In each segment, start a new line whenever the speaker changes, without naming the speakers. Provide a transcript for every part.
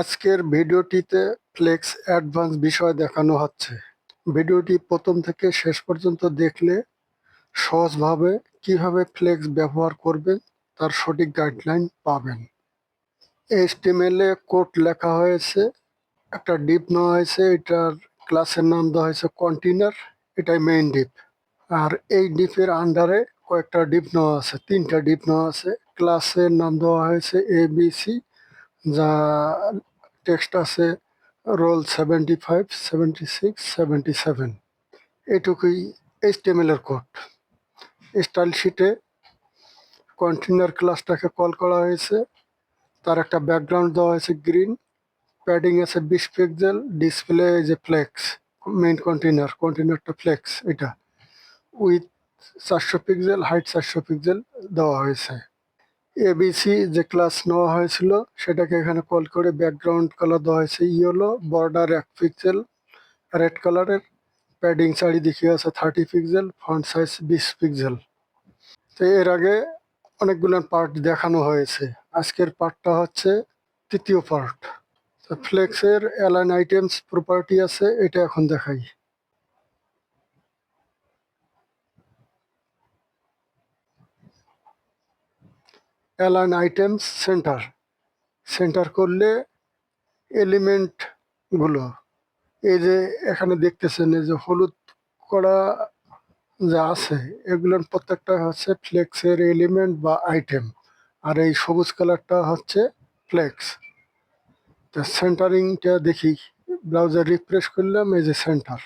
আজকের ভিডিওটিতে flakes advance বিষয় দেখানো হচ্ছে। ভিডিওটি প্রথম থেকে শেষ পর্যন্ত দেখলে সহজভাবে কিভাবে ফ্লেক্স ব্যবহার করবেন তার সঠিক গাইডলাইন পাবেন। HTML এ কোড লেখা হয়েছে, একটা ডিপ নেওয়া হয়েছে, এটার ক্লাসের নাম দেওয়া হয়েছে কন্টেইনার, এটাই মেইন ডিপ। আর এই ডিপের আন্ডারে কয়েকটা ডিপ নেওয়া আছে, 3টা ডিপ নেওয়া আছে। ক্লাসের নাম দেওয়া হয়েছে ABC, যা টেক্সট আছে রোল 75, 76, 77। এটুকুই HTML এর কোড। স্টাইল শিটে কন্টেইনার ক্লাসটাকে কল করা হয়েছে, তার একটা ব্যাকগ্রাউন্ড দেওয়া হয়েছে গ্রিন, প্যাডিং আছে 20 পিক্সেল, ডিসপ্লে যে ফ্লেক্স, মেইন কন্টেইনারটা ফ্লেক্স, এটা উইথ 400 পিক্সেল, হাইট 400 পিক্সেল দেওয়া হয়েছে। ABC যে ক্লাস নেওয়া হয়েছিল সেটাকে এখানে কল করে ব্যাকগ্রাউন্ড কালার দেওয়া হয়েছে ইয়েলো, বর্ডার 1 পিক্সেল রেড কালারের, প্যাডিং চারিদিকে আছে 30 পিক্সেল, ফন্ট সাইজ 20 পিক্সেল। তো এর আগে অনেকগুলো পার্ট দেখানো হয়েছে, আজকের পার্টটা হচ্ছে তৃতীয় পার্ট। তো ফ্লেক্সের অ্যালাইন আইটেমস প্রপার্টি আছে, এটা এখন দেখাই। অ্যালাইন আইটেমস সেন্টার করলে এলিমেন্টগুলো, এই যে এখানে দেখতেছেন এই যে হলুদ করা যা আছে, এগুলোর প্রত্যেকটা হচ্ছে ফ্লেক্সের এলিমেন্ট বা আইটেম, আর এই সবুজ কালারটা হচ্ছে ফ্লেক্স। তো সেন্টারিংটা দেখি, ব্রাউজার রিফ্রেশ করলাম, এই যে সেন্টার,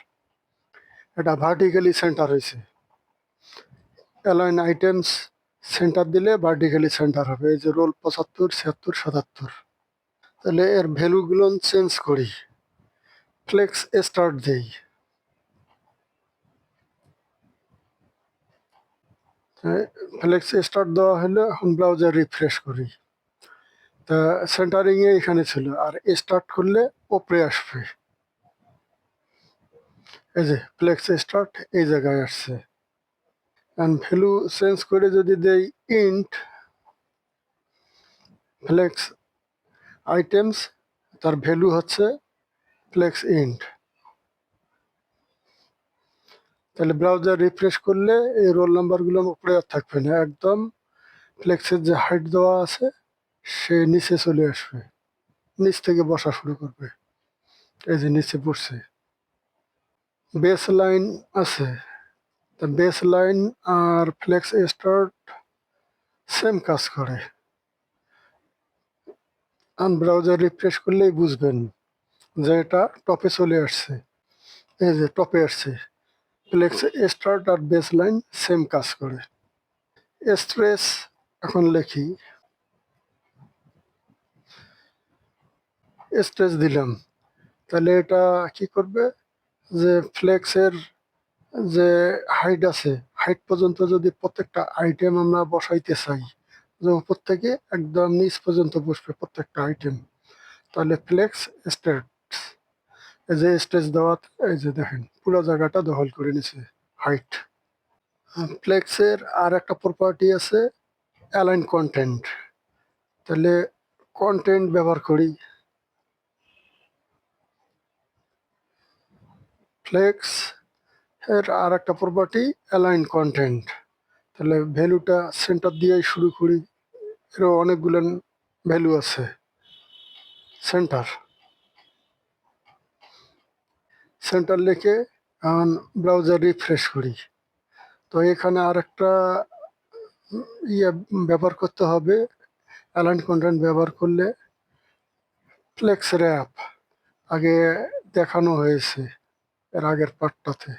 এটা ভার্টিক্যালি সেন্টার হয়েছে। অ্যালাইন আইটেমস সেন্টার দিলে ভার্টিক্যালি সেন্টার হবে। এই যে রোল 75, 76, 77। তাহলে এর ভ্যালুগুলো চেঞ্জ করি, ফ্লেক্স স্টার্ট দেই। ফ্লেক্স স্টার্ট দেওয়া হলো, এখন ব্রাউজার রিফ্রেশ করি। তা সেন্টারিংয়ে এখানে ছিল, আর স্টার্ট করলে ওপরে আসবে। এই যে ফ্লেক্স স্টার্ট এই জায়গায় আসছে। অ্যান্ড ভ্যালু চেঞ্জ করে যদি দেই ইন্ট ফ্লেক্স আইটেমস, তার ভ্যালু হচ্ছে ফ্লেক্স ইন্ট। তাহলে ব্রাউজার রিফ্রেশ করলে এই রোল নাম্বারগুলো উপরে আর থাকবে না, একদম ফ্লেক্সের যে হাইট দেওয়া আছে সে নিচে চলে আসবে, নিচ থেকে বসা শুরু করবে। এই যে নিচে পড়ছে। বেস লাইন আছে, তা বেস লাইন আর ফ্লেক্স স্টার্ট সেম কাজ করে। ব্রাউজার রিফ্রেশ করলেই বুঝবেন যে এটা টপে চলে আসছে। এই যে টপে আসছে, ফ্লেক্স স্টার্ট আর বেস লাইন সেম কাজ করে। স্ট্রেস এখন লিখি, স্ট্রেস দিলাম, তাহলে এটা কি করবে, যে ফ্লেক্সের যে হাইট আছে, হাইট পর্যন্ত যদি প্রত্যেকটা আইটেম আমরা বসাইতে চাই, যে উপর থেকে একদম নিচ পর্যন্ত বসবে প্রত্যেকটা আইটেম, তাহলে ফ্লেক্স স্ট্রেস, এই যে স্ট্রেস দেওয়াতে এই যে দেখেন পুরো জায়গাটা দখল করে নিছে হাইট। ফ্লেক্সের আর একটা প্রপার্টি আছে অ্যালাইন কন্টেন্ট, তাহলে কন্টেন্ট ব্যবহার করি। ফ্লেক্স এর আর একটা প্রপার্টি অ্যালাইন কন্টেন্ট, তাহলে ভ্যালুটা সেন্টার দিয়েই শুরু করি। এরও অনেকগুলো ভ্যালু আছে। সেন্টার লিখে এখন ব্রাউজার রিফ্রেশ করি। তো এখানে আর একটা ইয়ে ব্যবহার করতে হবে, অ্যালাইন কন্টেন্ট ব্যবহার করলে ফ্লেক্স র্যাপ আগে দেখানো হয়েছে এর আগের পার্টটাতে।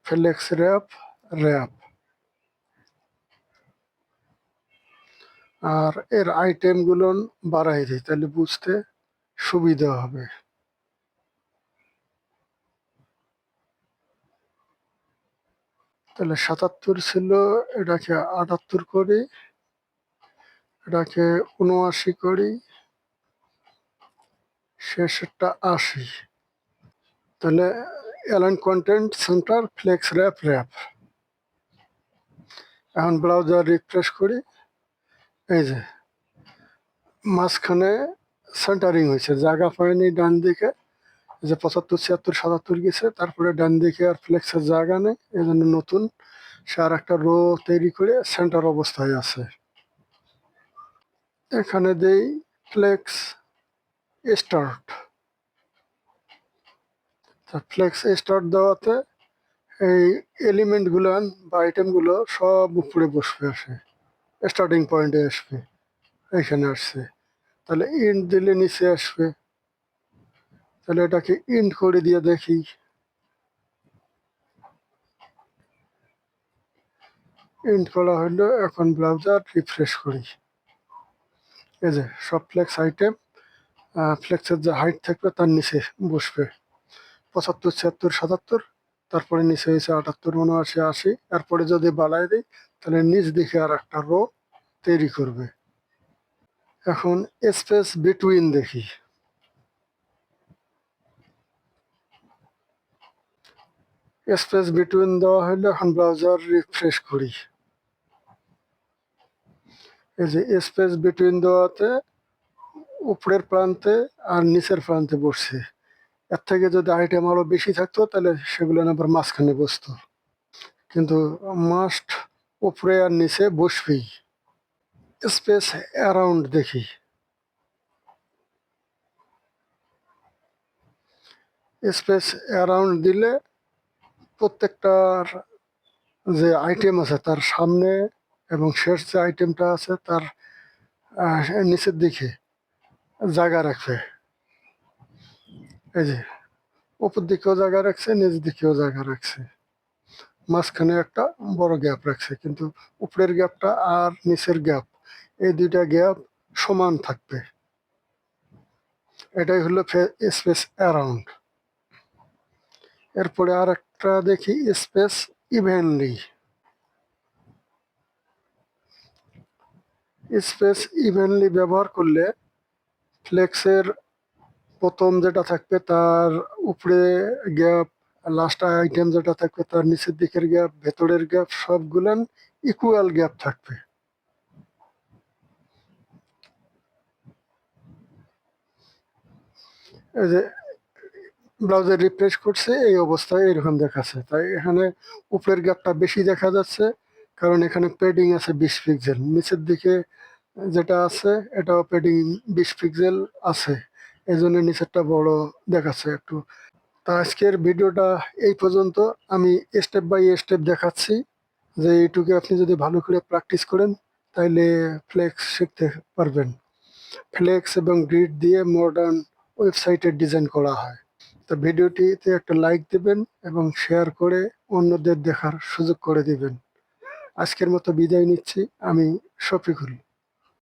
ফ্লেক্স র্যাপ আর এর আইটেমগুলো বাড়াই দিই, তাহলে বুঝতে সুবিধা হবে। তাহলে 77 ছিল, এটাকে 78 করি, এটাকে 79 করি, শেষেরটা 80। তাহলে align content center flex wrap. এখন ব্রাউজার রিফ্রেশ করি, এই যে মাঝখানে সেন্টারিং হয়েছে, জায়গা পায়নি ডান দিকে, যে 75 76 77 গেছে, তারপরে ডান দিকে আর ফ্লেক্সের জায়গা নেই, এই জন্য নতুন সে আর একটা রো তৈরি করে সেন্টার অবস্থায় আছে। এখানে দেই ফ্লেক্স স্টার্ট। ফ্লেক্স স্টার্ট দেওয়াতে এই এলিমেন্টগুলো বা আইটেমগুলো সব উপরে বসবে, আসে স্টার্টিং পয়েন্টে আসবে, এখানে আসছে। তাহলে ইন্ট দিলে নিচে আসবে। তাহলে এটাকে ইন্ট করে দিয়ে দেখি। ইন্ট করা হলো, এখন ব্রাউজার রিফ্রেশ করি। এই যে সব ফ্লেক্স আইটেম ফ্লেক্সের যে হাইট থাকবে তার নিচে বসবে, 75 76 77, তারপরে নিচে হয়েছে 78 79 80। এরপরে যদি বাড়ায় দিই তাহলে নিচ দিকে আর একটা রো তৈরি করবে। এখন স্পেস বিটুইন দেখি। স্পেস বিটুইন দেওয়া হলে এখন ব্রাউজার রিফ্রেশ করি। এই যে স্পেস বিটুইন দেওয়াতে উপরের প্রান্তে আর নিচের প্রান্তে বসছে। এর থেকে যদি আইটেম আরো বেশি থাকতো তাহলে সেগুলো আবার মাঝখানে বসতো, কিন্তু মাস্ট উপরে আর নিচে বসবেই। স্পেস অ্যারাউন্ড দেখি। স্পেস অ্যারাউন্ড দিলে প্রত্যেকটার যে আইটেম আছে তার সামনে এবং শেষ যে আইটেমটা আছে তার নিচের দিকে জায়গা রাখবে। এই যে উপর দিকেও জায়গা রাখছে, নিচ দিকেও জায়গা রাখছে, মাঝখানে একটা বড় গ্যাপ রাখছে, কিন্তু উপরের গ্যাপটা আর নিচের গ্যাপ, এই দুইটা গ্যাপ সমান থাকবে। এটাই হলো স্পেস অ্যারাউন্ড। এরপরে আর একটা দেখি স্পেস ইভেনলি। স্পেস ইভেনলি ব্যবহার করলে ফ্লেক্সের প্রথম যেটা থাকবে তার উপরে গ্যাপ, লাস্ট আইটেম যেটা থাকবে তার নিচের দিকের গ্যাপ, ভেতরের গ্যাপ, সবগুলান ইকুয়াল গ্যাপ থাকবে। এই যে ব্রাউজার রিফ্রেশ করছে, এই অবস্থায় এরকম দেখাচ্ছে। তাই এখানে উপরের গ্যাপটা বেশি দেখা যাচ্ছে, কারণ এখানে প্যাডিং আছে 20 পিক্সেল। নিচের দিকে যেটা আছে এটাও প্যাডিং 20 পিক্সেল আছে, এই জন্য নিচেরটা বড় দেখাচ্ছে একটু। তা আজকের ভিডিওটা এই পর্যন্ত। আমি স্টেপ বাই স্টেপ দেখাচ্ছি, যে এইটুকু আপনি যদি ভালো করে প্র্যাকটিস করেন তাইলে ফ্লেক্স শিখতে পারবেন। ফ্লেক্স এবং গ্রিড দিয়ে মডার্ন ওয়েবসাইটের ডিজাইন করা হয়। তো ভিডিওটিতে একটা লাইক দেবেন এবং শেয়ার করে অন্যদের দেখার সুযোগ করে দিবেন। আজকের মতো বিদায় নিচ্ছি, আমি শফিকুল।